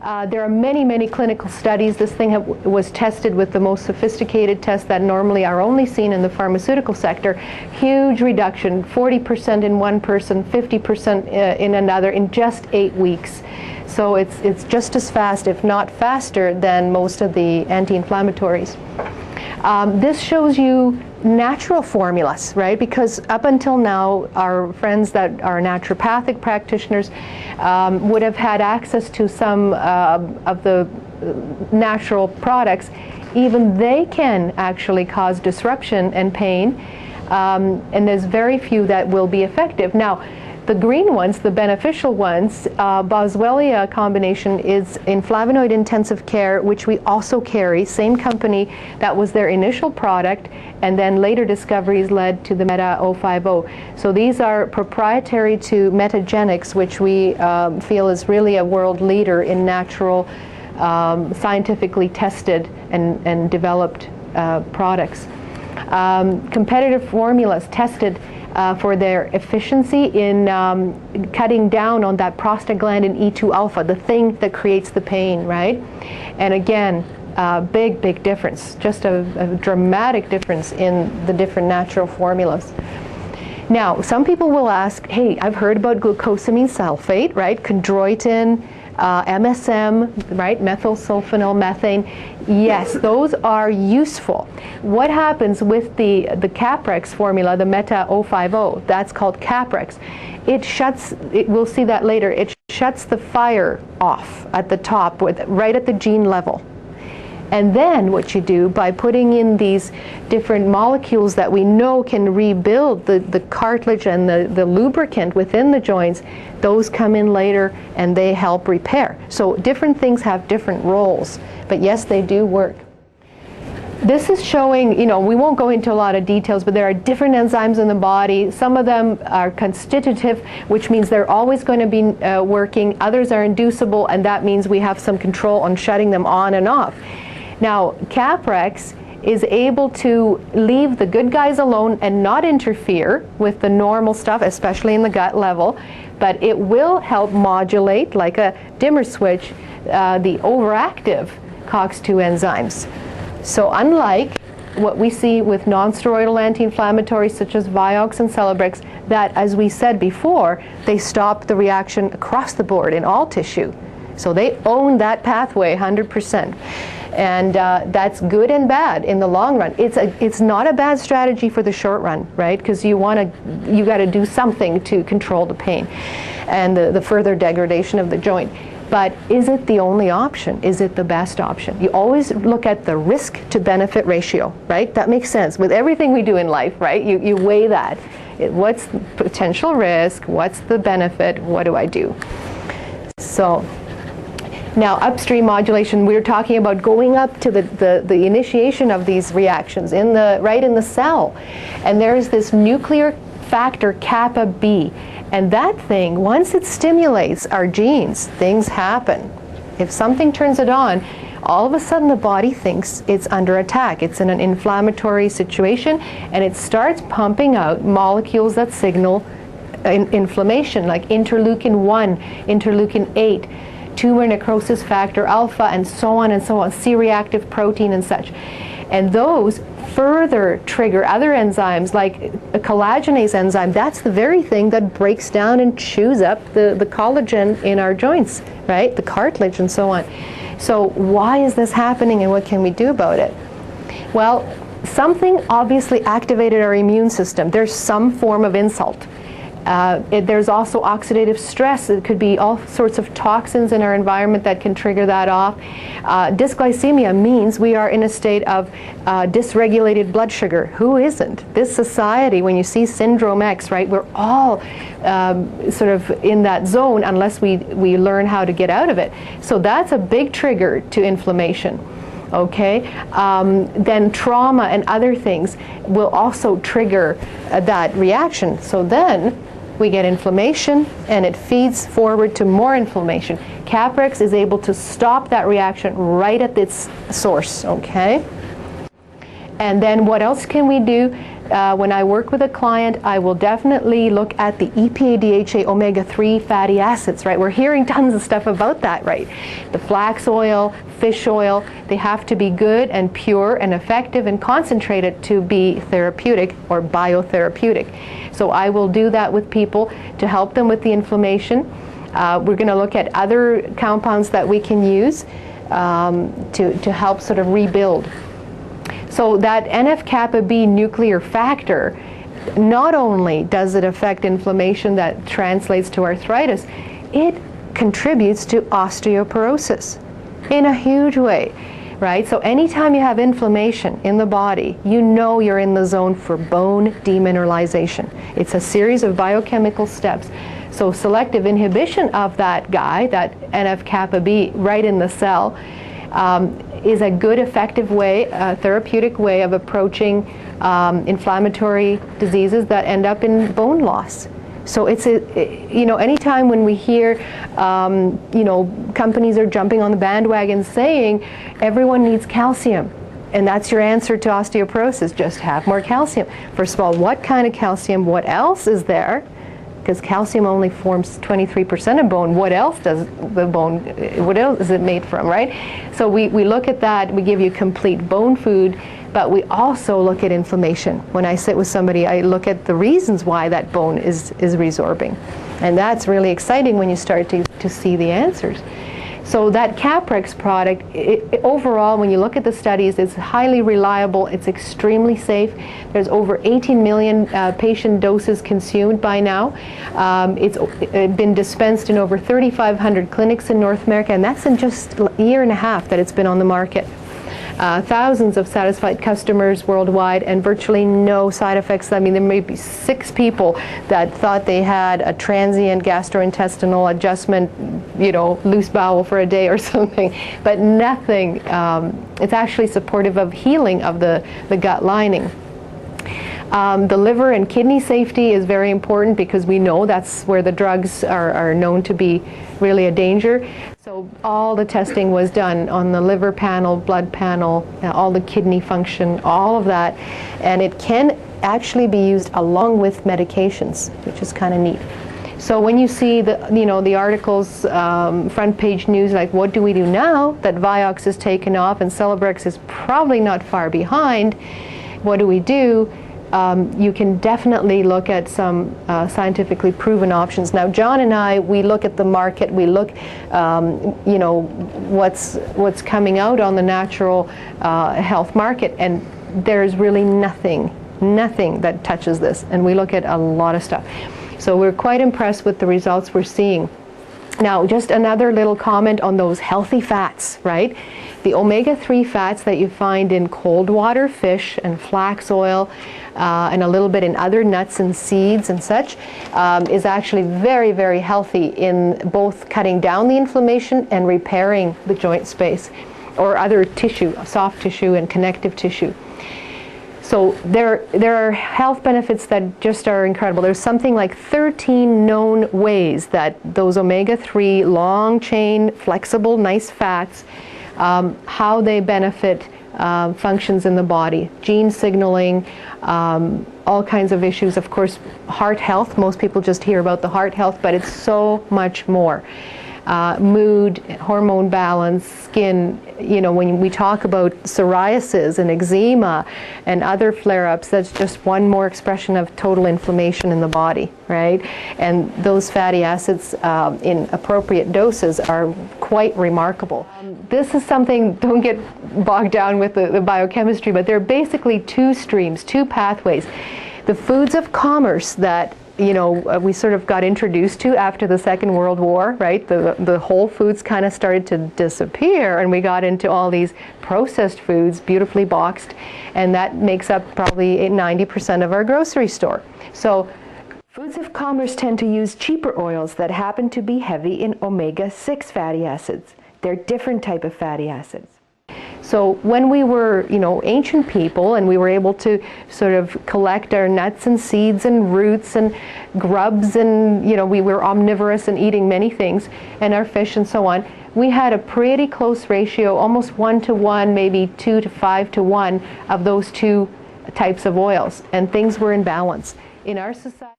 There are many, many clinical studies. This thing was tested with the most sophisticated tests that normally are only seen in the pharmaceutical sector. Huge reduction, 40% in one person, 50% in another in just 8 weeks. So it's just as fast, if not faster, than most of the anti-inflammatories. This shows you natural formulas, right? Because up until now, our friends that are naturopathic practitioners would have had access to some of the natural products. Even they can actually cause disruption and pain, and there's very few that will be effective. Now, the green ones, the beneficial ones, Boswellia combination is in flavonoid intensive care, which we also carry, same company. That was their initial product, and then later discoveries led to the Meta 050. So these are proprietary to Metagenics, which we feel is really a world leader in natural, scientifically tested and developed products. Competitive formulas tested for their efficiency in cutting down on that prostaglandin E2 alpha, the thing that creates the pain, right? And again, big difference, just a dramatic difference in the different natural formulas. Now, some people will ask, hey, I've heard about glucosamine sulfate, right? Chondroitin, MSM, right? Methylsulfonylmethane. Yes, those are useful. What happens with the Caprex formula, the Meta 050, that's called Caprex. We'll see that later, it shuts the fire off at the top, right at the gene level. And then what you do by putting in these different molecules that we know can rebuild the cartilage and the lubricant within the joints, those come in later and they help repair. So different things have different roles, but yes, they do work. This is showing, we won't go into a lot of details, but there are different enzymes in the body. Some of them are constitutive, which means they're always going to be working. Others are inducible, and that means we have some control on shutting them on and off. Now, Caprex is able to leave the good guys alone and not interfere with the normal stuff, especially in the gut level, but it will help modulate, like a dimmer switch, the overactive COX-2 enzymes. So unlike what we see with non-steroidal anti-inflammatories such as Vioxx and Celebrex, that, as we said before, they stop the reaction across the board in all tissue. So they own that pathway 100%. And that's good and bad in the long run. It's not a bad strategy for the short run, right? Because you got to do something to control the pain and the further degradation of the joint. But is it the only option? Is it the best option? You always look at the risk to benefit ratio, right? That makes sense with everything we do in life, right? You weigh that. What's the potential risk? What's the benefit? What do I do? So now, upstream modulation, we're talking about going up to the initiation of these reactions right in the cell. And there's this nuclear factor kappa B. And that thing, once it stimulates our genes, things happen. If something turns it on, all of a sudden the body thinks it's under attack. It's in an inflammatory situation, and it starts pumping out molecules that signal inflammation, like interleukin 1, interleukin 8, tumor necrosis factor alpha, and so on, C-reactive protein and such. And those further trigger other enzymes, like a collagenase enzyme. That's the very thing that breaks down and chews up the collagen in our joints, right? The cartilage and so on. So why is this happening, and what can we do about it? Well, something obviously activated our immune system. There's some form of insult. There's also oxidative stress. It could be all sorts of toxins in our environment that can trigger that off. Dysglycemia means we are in a state of dysregulated blood sugar. Who isn't? This society, when you see Syndrome X, right, we're all sort of in that zone unless we learn how to get out of it. So that's a big trigger to inflammation. Okay, then trauma and other things will also trigger that reaction. So then we get inflammation, and it feeds forward to more inflammation. Caprex is able to stop that reaction right at its source, okay? And then what else can we do? When I work with a client, I will definitely look at the EPA-DHA omega-3 fatty acids, right? We're hearing tons of stuff about that, right? The flax oil, fish oil, they have to be good and pure and effective and concentrated to be therapeutic or biotherapeutic. So I will do that with people to help them with the inflammation. We're going to look at other compounds that we can use to help sort of rebuild. So that NF-kappa B nuclear factor, not only does it affect inflammation that translates to arthritis, it contributes to osteoporosis in a huge way, right? So anytime you have inflammation in the body, you know you're in the zone for bone demineralization. It's a series of biochemical steps. So selective inhibition of that guy, that NF-kappa B, right in the cell, is a good, effective way, a therapeutic way of approaching inflammatory diseases that end up in bone loss. So it's anytime when we hear, companies are jumping on the bandwagon saying everyone needs calcium, and that's your answer to osteoporosis, just have more calcium. First of all, what kind of calcium? What else is there? Because calcium only forms 23% of bone. What else does the bone, what else is it made from, right? So we look at that, we give you complete bone food, but we also look at inflammation. When I sit with somebody, I look at the reasons why that bone is resorbing. And that's really exciting when you start to see the answers. So that Caprex product, overall, when you look at the studies, it's highly reliable, it's extremely safe. There's over 18 million patient doses consumed by now. It's been dispensed in over 3,500 clinics in North America, and that's in just a year and a half that it's been on the market. Thousands of satisfied customers worldwide and virtually no side effects. I mean, there may be 6 people that thought they had a transient gastrointestinal adjustment, loose bowel for a day or something, but nothing. It's actually supportive of healing of the gut lining. The liver and kidney safety is very important because we know that's where the drugs are known to be really a danger. So all the testing was done on the liver panel, blood panel, all the kidney function, all of that. And it can actually be used along with medications, which is kind of neat. So when you see the articles, front page news, like what do we do now that Vioxx is taken off and Celebrex is probably not far behind, what do we do? You can definitely look at some scientifically proven options. Now, John and I, we look at the market, we look, what's coming out on the natural health market, and there's really nothing that touches this. And we look at a lot of stuff. So we're quite impressed with the results we're seeing. Now, just another little comment on those healthy fats, right? The omega-3 fats that you find in cold water fish and flax oil and a little bit in other nuts and seeds and such is actually very, very healthy in both cutting down the inflammation and repairing the joint space or other tissue, soft tissue and connective tissue. So there are health benefits that just are incredible. There's something like 13 known ways that those omega-3 long chain, flexible, nice fats, how they benefit functions in the body, gene signaling, all kinds of issues. Of course, heart health, most people just hear about the heart health, but it's so much more. Mood, hormone balance, skin, when we talk about psoriasis and eczema and other flare-ups, that's just one more expression of total inflammation in the body, right? And those fatty acids in appropriate doses are quite remarkable. This is something, don't get bogged down with the biochemistry, but there are basically 2 streams, 2 pathways. The foods of commerce that we sort of got introduced to after the Second World War, right? The whole foods kind of started to disappear, and we got into all these processed foods, beautifully boxed, and that makes up probably 90% of our grocery store. So foods of commerce tend to use cheaper oils that happen to be heavy in omega-6 fatty acids. They're different type of fatty acids. So when we were, ancient people and we were able to sort of collect our nuts and seeds and roots and grubs and, we were omnivorous and eating many things and our fish and so on, we had a pretty close ratio, almost 1 to 1, maybe 2 to 5 to 1 of those two types of oils, and things were in balance. In our society,